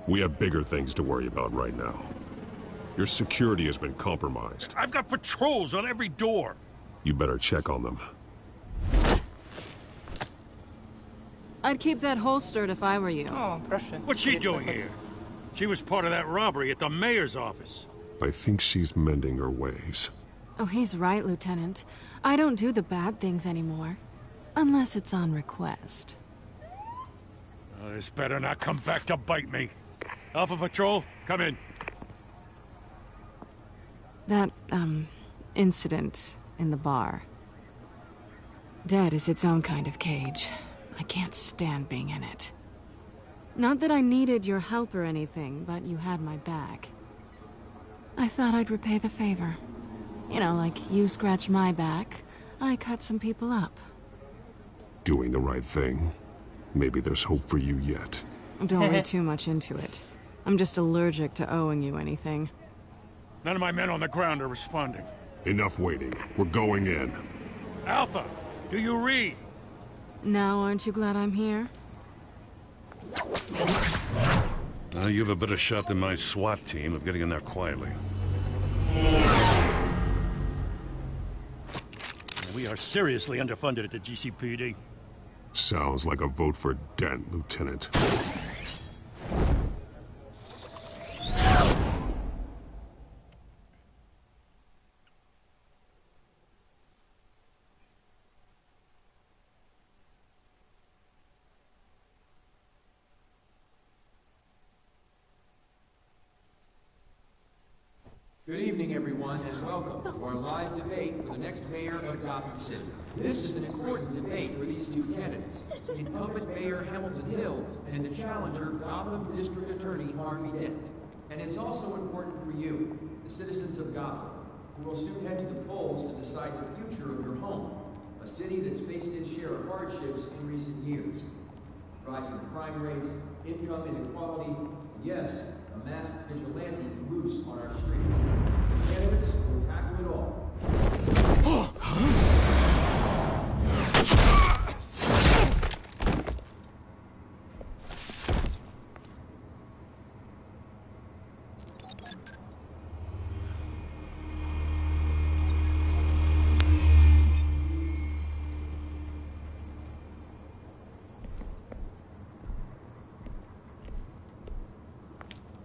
[SPEAKER 3] We have bigger things to worry about right now. Your security has been compromised.
[SPEAKER 4] I've got patrols on every door.
[SPEAKER 3] You better check on them.
[SPEAKER 13] I'd keep that holstered if I were you.
[SPEAKER 1] O, proszę.
[SPEAKER 4] What's she doing here? She was part of that robbery at the mayor's office.
[SPEAKER 3] I think she's mending her ways.
[SPEAKER 13] Oh, he's right, Lieutenant. I don't do the bad things anymore. Unless it's on request.
[SPEAKER 4] This better not come back to bite me. Alpha Patrol, come in.
[SPEAKER 13] That, incident in the bar. Dead is its own kind of cage. I can't stand being in it. Not that I needed your help or anything, but you had my back. I thought I'd repay the favor. You know, like you scratch my back, I cut some people up.
[SPEAKER 3] Doing the right thing. Maybe there's hope for you yet.
[SPEAKER 13] Don't read too much into it. I'm just allergic to owing you anything.
[SPEAKER 4] None of my men on the ground are responding.
[SPEAKER 3] Enough waiting. We're going in.
[SPEAKER 4] Alpha, do you read?
[SPEAKER 13] Now, aren't you glad I'm here?
[SPEAKER 4] You have a better shot than my SWAT team of getting in there quietly. We are seriously underfunded at the GCPD.
[SPEAKER 3] Sounds like a vote for Dent, Lieutenant.
[SPEAKER 20] Good evening, everyone, and welcome to our live debate for the next mayor of Gotham City. This is an important debate for these two candidates, the incumbent Mayor Hamilton Hill and the challenger Gotham District Attorney Harvey Dent. And it's also important for you, the citizens of Gotham, who will soon head to the polls to decide the future of your home, a city that's faced its share of hardships in recent years. Rising crime rates, income inequality, and yes, a masked vigilante loose on our streets. The candidates will tackle it all.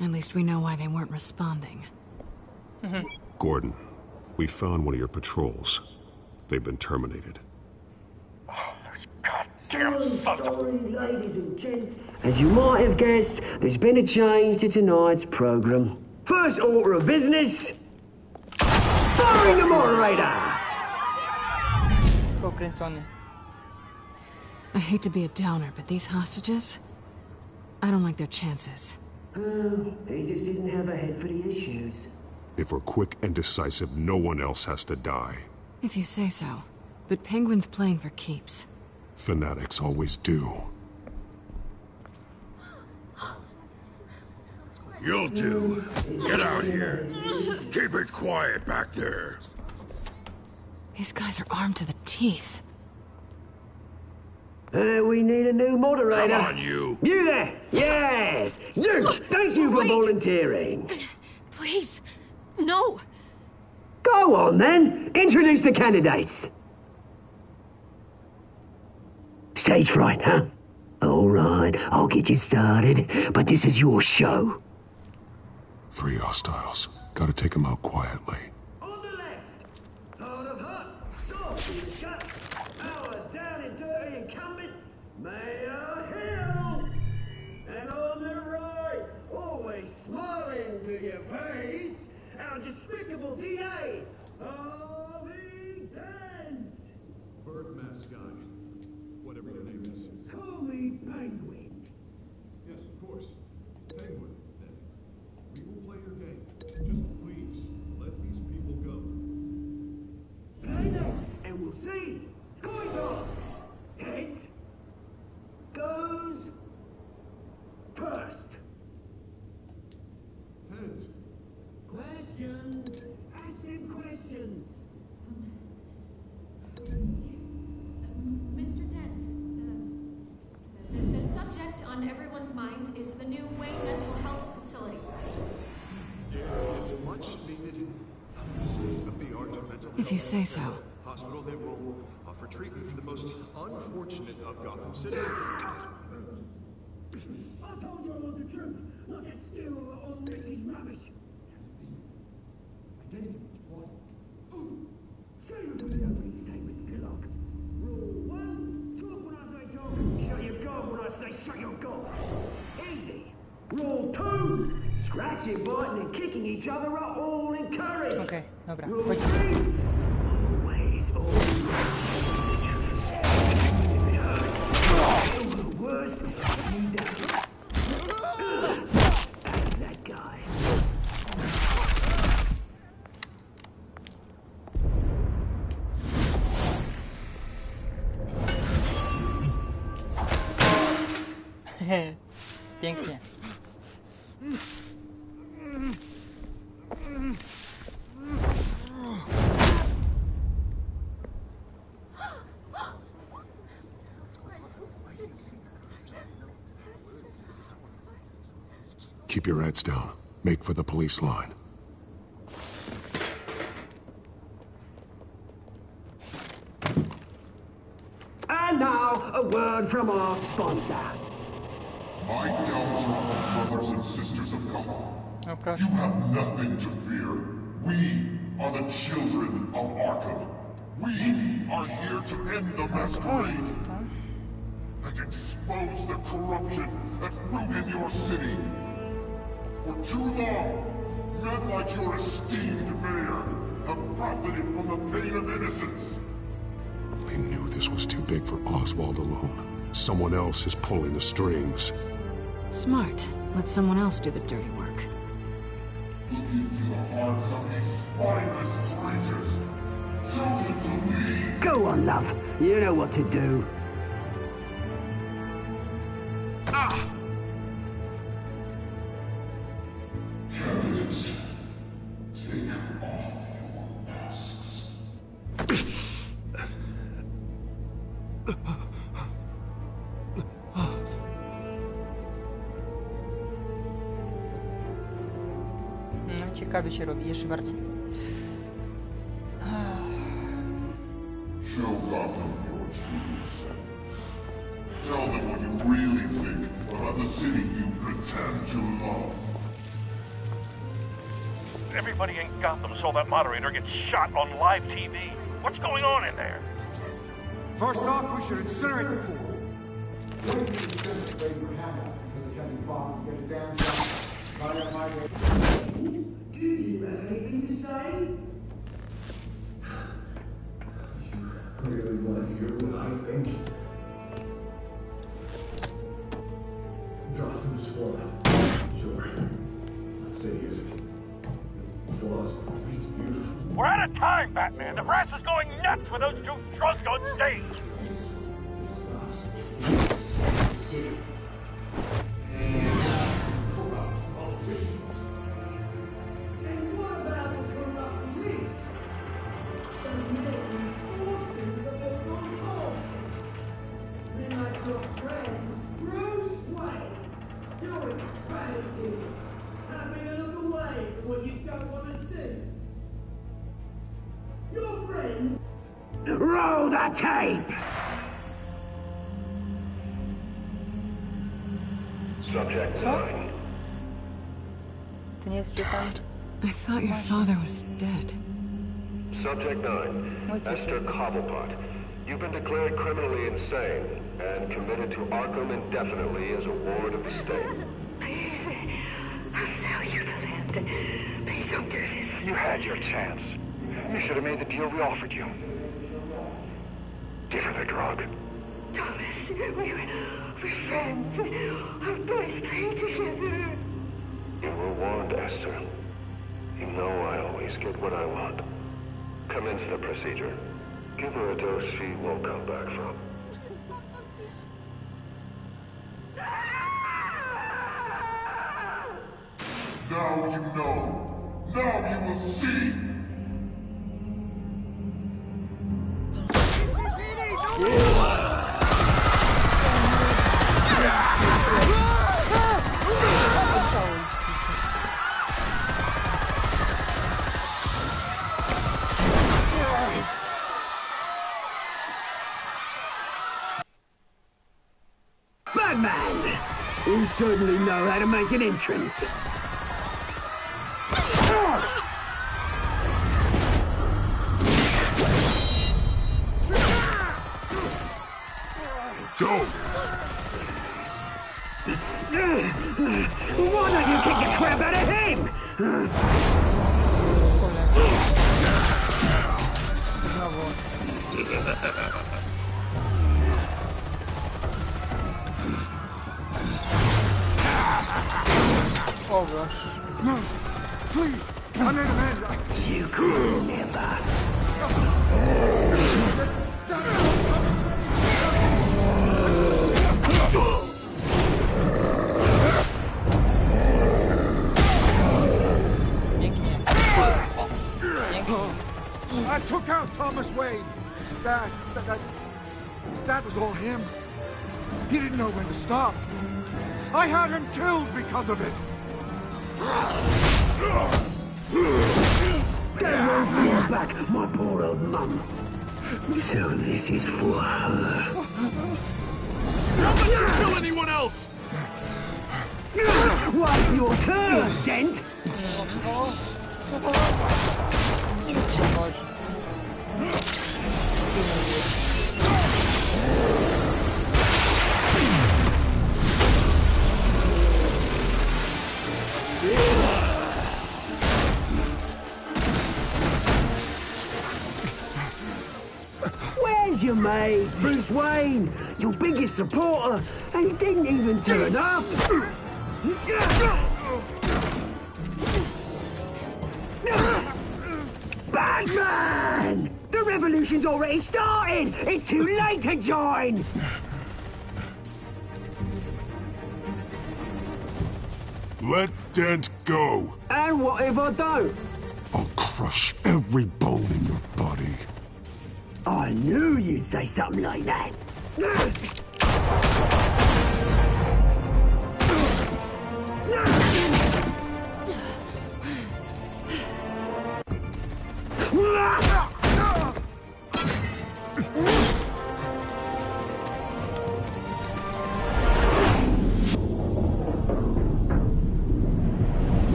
[SPEAKER 13] At least we know why they weren't responding.
[SPEAKER 3] Gordon, we found one of your patrols. They've been terminated.
[SPEAKER 11] Sorry, ladies and gents. As you might have guessed, there's been a change to tonight's program. First order of business, firing the moderator!
[SPEAKER 1] Pokręcony.
[SPEAKER 13] I hate to be a downer, but these hostages... I don't like their chances.
[SPEAKER 11] They just didn't have a head for the issues.
[SPEAKER 3] If we're quick and decisive, no one else has to die.
[SPEAKER 13] If you say so. But Penguin's playing for keeps.
[SPEAKER 3] Fanatics always do.
[SPEAKER 4] You'll do. Get out here. Keep it quiet back there.
[SPEAKER 13] These guys are armed to the teeth.
[SPEAKER 11] We need a new moderator.
[SPEAKER 4] Come on, you.
[SPEAKER 11] You there! Yes! You! Thank you for volunteering.
[SPEAKER 8] Please, no.
[SPEAKER 11] Go on, then. Introduce the candidates.
[SPEAKER 10] Stage fright, huh? All right, I'll get you started, but this is your show.
[SPEAKER 2] 3 hostiles. Gotta take them out quietly.
[SPEAKER 11] On the left, hard of hut, soft in the gut, our down and dirty incumbent, Mayor Hill. And on the right, always smiling to your face, our despicable DA, Harvey Dent.
[SPEAKER 21] Bird mascot, whatever your name is.
[SPEAKER 11] Call me Penguin.
[SPEAKER 21] Yes, of course. Penguin, then. We will play your game. Just please, let these people go.
[SPEAKER 11] Play them, and we'll see. Coin toss. Heads. Goes first.
[SPEAKER 21] Heads.
[SPEAKER 11] Questions. Ask them questions.
[SPEAKER 8] Mr. Dent, the subject on everyone's mind is the new Wayne Mental Health Facility.
[SPEAKER 21] It's a much needed state-of-the-art mental
[SPEAKER 13] If you
[SPEAKER 21] health
[SPEAKER 13] say so.
[SPEAKER 21] hospital that will offer treatment for the most unfortunate of Gotham citizens.
[SPEAKER 11] I told you I want the truth, not that still all this is rubbish.
[SPEAKER 21] I gave you what you wanted.
[SPEAKER 11] Say you do the opening statements, Pillock. Rule 1, talk when I say talk, shut your gob when I say shut your gob. Easy. Rule 2, scratching, biting and kicking each other are all encouraged.
[SPEAKER 1] Okay, dobra,
[SPEAKER 11] Rule
[SPEAKER 1] chodź.
[SPEAKER 11] 3, always, always. If it hurts, it'll be worse if you don't. That's that guy.
[SPEAKER 1] Pięknie.
[SPEAKER 2] Keep your heads down. Make for the police line.
[SPEAKER 11] And now, a word from our sponsor.
[SPEAKER 22] My downtrodden brothers and sisters of Gotham,
[SPEAKER 1] No proszę.
[SPEAKER 22] you have nothing to fear. We are the children of Arkham. We are here to end the masquerade and expose the corruption that's ruined your city. For too long, men like your esteemed mayor have profited from the pain of innocence.
[SPEAKER 2] They knew this was too big for Oswald alone. Someone else is pulling the strings.
[SPEAKER 13] Smart. Let someone else do the dirty work.
[SPEAKER 22] Look into the hearts of these spineless creatures, chosen to lead.
[SPEAKER 11] Go on, love. You know what to do.
[SPEAKER 22] Candidates, take off your masks.
[SPEAKER 1] No, ciekawie się robi, jeszcze bardziej.
[SPEAKER 22] Show Gotham your true self. Tell them what you really think about the city you pretend to love.
[SPEAKER 4] Everybody in Gotham saw that moderator get shot on live TV. What's going on in there?
[SPEAKER 15] First off, we should incinerate the pool.
[SPEAKER 11] Do you have anything to say?
[SPEAKER 22] Really want to hear what I think? Gotham is flawed. Sure. Let's say is it. Its flaws make it beautiful.
[SPEAKER 4] We're out of time, Batman. The press is going nuts with those two drunks on stage.
[SPEAKER 11] And what about the corrupt elite? They're making fortunes of their own cause. Then like your friend, Bruce Wayne. You're crazy. Having a look away from what you don't want to see. Your friend... Roll the tape!
[SPEAKER 6] Subject 9.
[SPEAKER 1] To nie jest Japan?
[SPEAKER 13] I thought your father was dead.
[SPEAKER 6] Subject 9, Esther Cobblepot. You've been declared criminally insane and committed to Arkham indefinitely as a ward of the state.
[SPEAKER 10] Please, I'll sell you the land. Please don't do this.
[SPEAKER 5] You had your chance. You should have made the deal we offered you. Give her the drug.
[SPEAKER 10] Thomas, we're friends. Our boys play together.
[SPEAKER 6] You were warned, Esther. You know I always get what I want. Commence the procedure. Give her a dose she won't come back from.
[SPEAKER 22] Now you know. Now you will see.
[SPEAKER 11] Batman! You certainly know how to make an entrance.
[SPEAKER 22] Go!
[SPEAKER 11] Why don't you kick the crap out of him?
[SPEAKER 1] Oh gosh.
[SPEAKER 15] No! Please! I made amends!
[SPEAKER 11] You could never.
[SPEAKER 15] I took out Thomas Wayne. That was all him. He didn't know when to stop. I had him killed because of it.
[SPEAKER 11] Don't worry for your back, my poor old mum. So this is for her.
[SPEAKER 22] Don't let you kill anyone else!
[SPEAKER 11] Wait your turn, Dent! Where's your mate, Bruce Wayne? Your biggest supporter, and he didn't even turn up! Batman! The revolution's already started! It's too late to join!
[SPEAKER 22] Let Dent go.
[SPEAKER 11] And what if I don't?
[SPEAKER 22] I'll crush every bone in your body.
[SPEAKER 11] I knew you'd say something like that.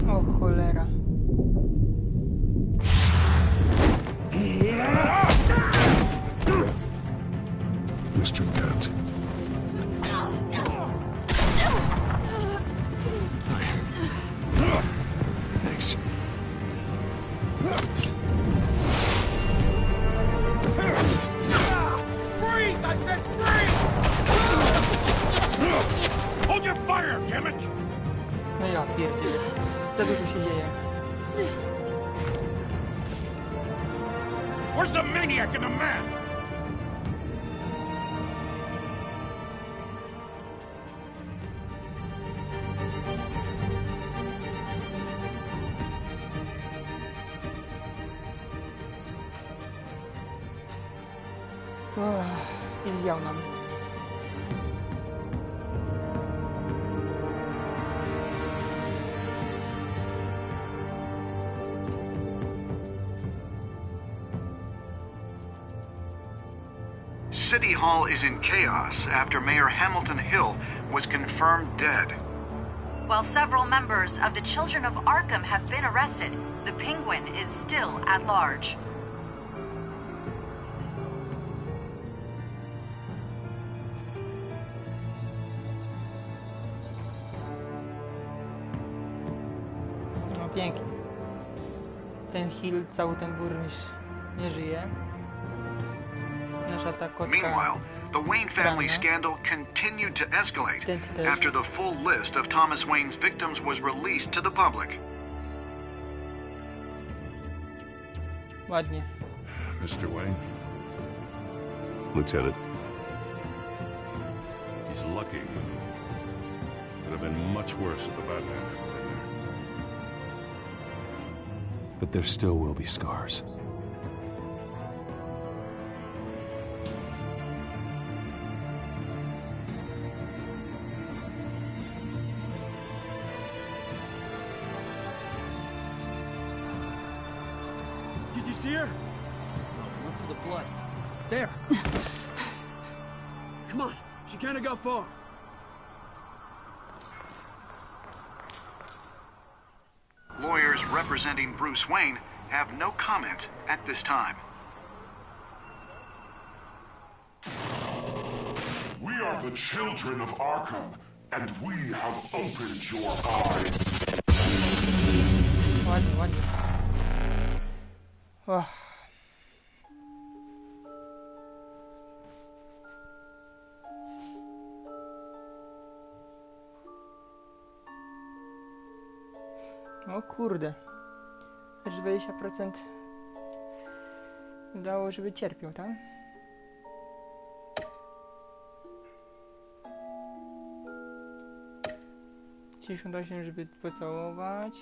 [SPEAKER 1] O cholera.
[SPEAKER 22] Mr. Dent. Thanks.
[SPEAKER 4] Freeze! I said freeze! Hold your fire, damn it!
[SPEAKER 1] No ja pierdzielę. Za dużo się dzieje.
[SPEAKER 4] Where's the maniac in the mask?
[SPEAKER 1] I zwiał nam.
[SPEAKER 18] City Hall is in chaos after Mayor Hamilton Hill was confirmed dead.
[SPEAKER 17] While several members of the Children of Arkham have been arrested, the Penguin is still at large.
[SPEAKER 1] No pięknie. Ten Hill, cały ten burmistrz nie żyje. Nasza ta kotka...
[SPEAKER 18] Meanwhile, the Wayne family scandal continued to escalate after the full list of Thomas Wayne's victims was released to the public.
[SPEAKER 1] Ładnie.
[SPEAKER 4] Mr. Wayne?
[SPEAKER 3] Lieutenant.
[SPEAKER 4] He's lucky. Could have been much worse if the Batman hadn't been there.
[SPEAKER 3] But there still will be scars.
[SPEAKER 11] Did you see her? No, look for the blood. There. Come on, she can't have got far.
[SPEAKER 18] Lawyers representing Bruce Wayne have no comment at this time.
[SPEAKER 22] We are the children of Arkham, and we have opened your eyes.
[SPEAKER 1] Ładnie, ładnie. Oh. O kurde. Aż 20% dało, żeby cierpiał, tak? $68, żeby pocałować.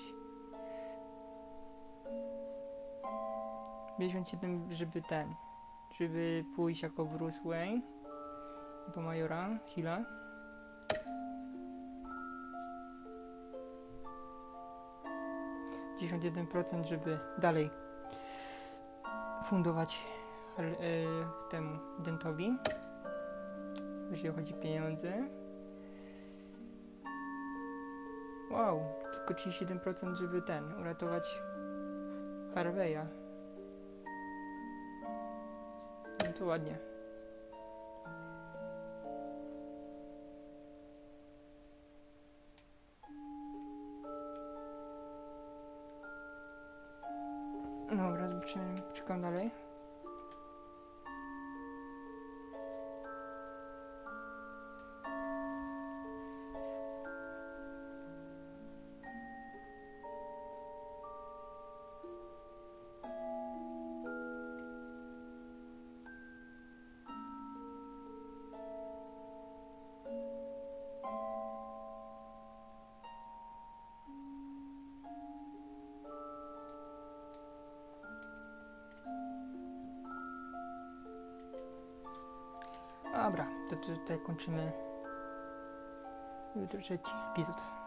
[SPEAKER 1] 57, żeby żeby pójść jako Bruce Wayne po Majora Hilla. %, żeby dalej fundować temu Dentowi, jeśli chodzi o pieniądze. Wow, tylko 37%, żeby uratować Harveya. No to ładnie. Dobra, czekam dalej. Dobra, to tutaj kończymy trzeci epizod.